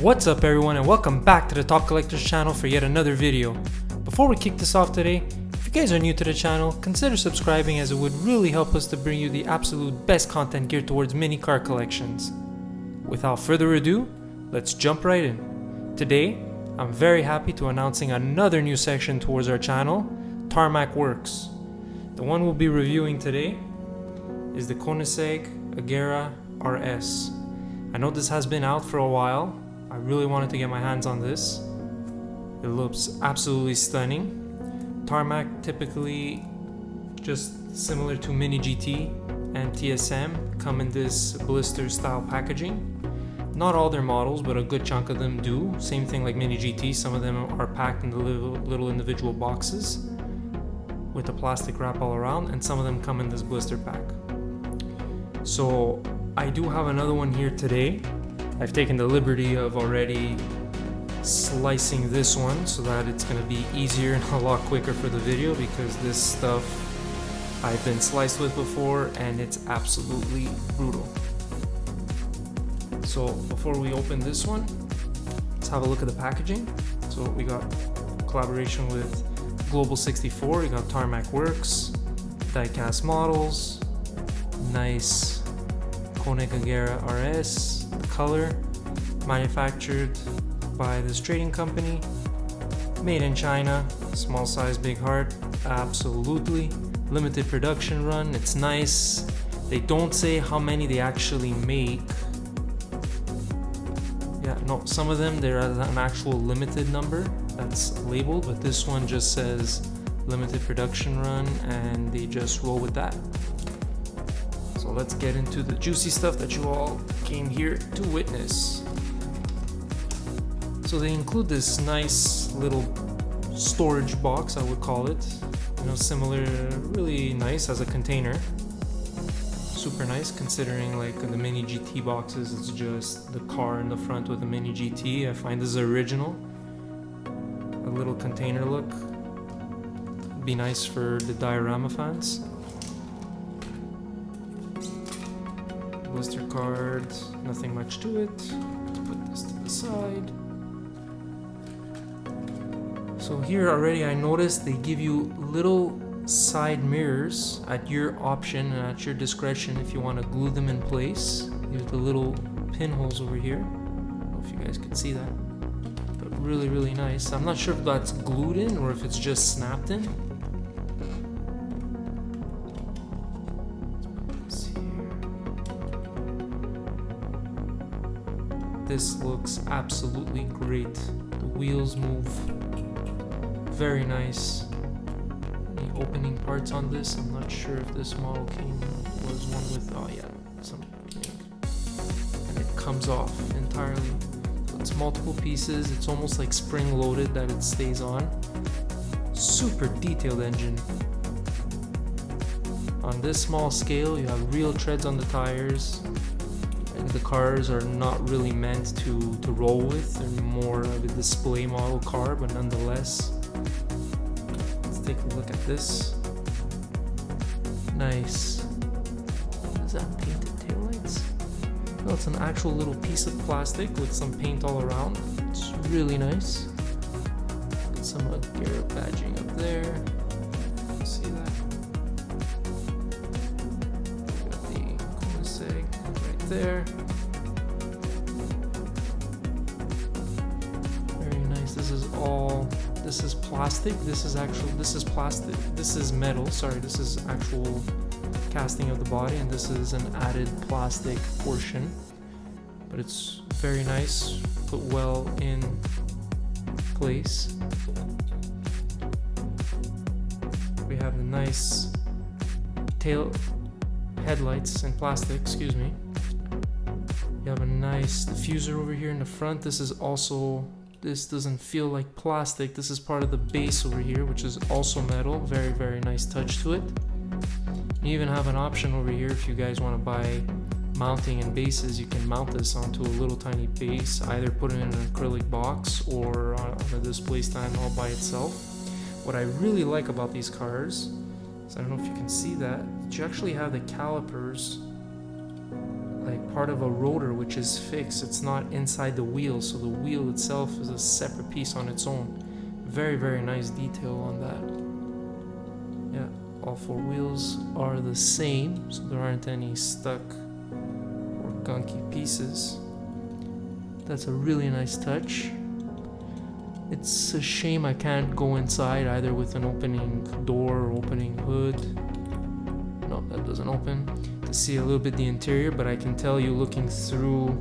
What's up everyone, and welcome back to the Top Collectors channel for yet another video. Before we kick this off today, if you guys are new to the channel, consider subscribing as it would really help us to bring you the absolute best content geared towards mini car collections. Without further ado, let's jump right in. Today, I'm very happy to announcing another new section towards our channel, Tarmac Works. The one we'll be reviewing today is the Koenigsegg Agera RS. I know this has been out for a while. I really wanted to get my hands on this. It looks absolutely stunning. Tarmac typically, just similar to Mini GT and TSM, come in this blister style packaging. Not all their models, but a good chunk of them do. Same thing like Mini GT, some of them are packed in the little individual boxes with a plastic wrap all around, and some of them come in this blister pack. So I do have another one here today. I've taken the liberty of already slicing this one so that it's going to be easier and a lot quicker for the video, because this stuff I've been sliced with before and it's absolutely brutal. So before we open this one, let's have a look at the packaging. So we got collaboration with Global 64, we got Tarmac Works, die-cast models, nice Koenigsegg Agera RS, color, manufactured by this trading company, made in China, small size, big heart, absolutely, limited production run, it's nice. They don't say how many they actually make. Yeah, no, some of them there is an actual limited number that's labeled, but this one just says limited production run and they just roll with that. So let's get into the juicy stuff that you all came here to witness. So they include this nice little storage box, I would call it. You know, similar, really nice as a container. Super nice considering like the Mini GT boxes, it's just the car in the front with the Mini GT. I find this is original. A little container look. Be nice for the diorama fans. Blister card, nothing much to it. Let's put this to the side. So here already I noticed they give you little side mirrors at your option and at your discretion if you want to glue them in place. Here's the little pinholes over here. I don't know if you guys can see that, but really nice. I'm not sure if that's glued in or if it's just snapped in. This looks absolutely great. The wheels move very nice. The opening parts on this, I'm not sure if this model was one with, oh yeah, some, and it comes off entirely. So it's multiple pieces. It's almost like spring loaded that it stays on. Super detailed engine. On this small scale, you have real treads on the tires. The cars are not really meant to roll with. They're more of a display model car, but nonetheless. Let's take a look at this. Nice. Is that painted taillights? No, it's an actual little piece of plastic with some paint all around. It's really nice. Got some Agera badging up there. See that? Got the Koenigsegg right there. Very nice. This is plastic. This is plastic. This is metal. Sorry, this is actual casting of the body, and this is an added plastic portion. But it's very nice, put well in place. We have the nice tail headlights in plastic, excuse me. You have a nice diffuser over here in the front. This doesn't feel like plastic. This is part of the base over here, which is also metal. Very nice touch to it. You even have an option over here if you guys want to buy mounting and bases. You can mount this onto a little tiny base, either put it in an acrylic box or on a display stand all by itself. What I really like about these cars is, I don't know if you can see that, you actually have the calipers like part of a rotor which is fixed. It's not inside the wheel, so the wheel itself is a separate piece on its own. Very, very nice detail on that. Yeah, all four wheels are the same, so there aren't any stuck or gunky pieces. That's a really nice touch. It's a shame I can't go inside either with an opening door or opening hood. No, that doesn't open. To see a little bit the interior, but I can tell you looking through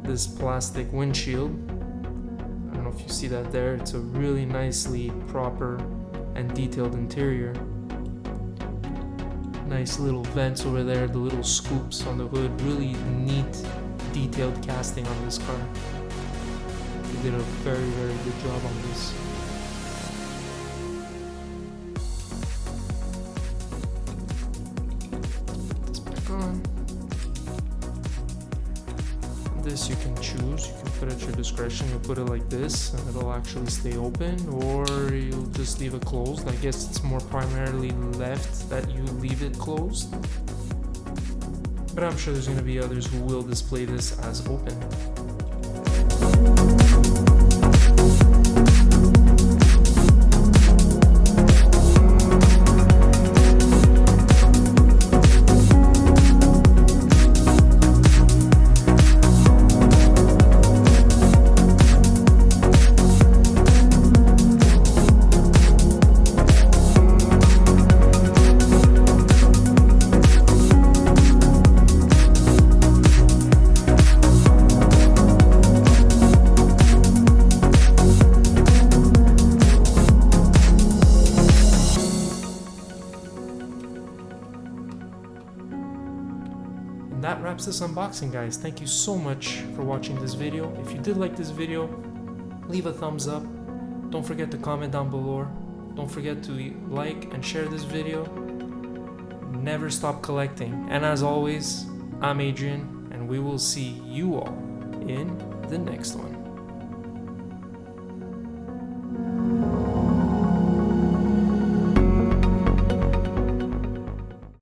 this plastic windshield, I don't know if you see that there, it's a really nicely proper and detailed interior. Nice little vents over there, the little scoops on the hood, really neat detailed casting on this car. They did a very, very good job on this. This you can choose, you can put at your discretion. You'll put it like this and it'll actually stay open, or you'll just leave it closed. I guess it's more primarily left that you leave it closed, but I'm sure there's going to be others who will display this as open. That wraps this unboxing, guys. Thank you so much for watching this video. If you did like this video, leave a thumbs up. Don't forget to comment down below. Don't forget to like and share this video. Never stop collecting. And as always, I'm Adrian, and we will see you all in the next one.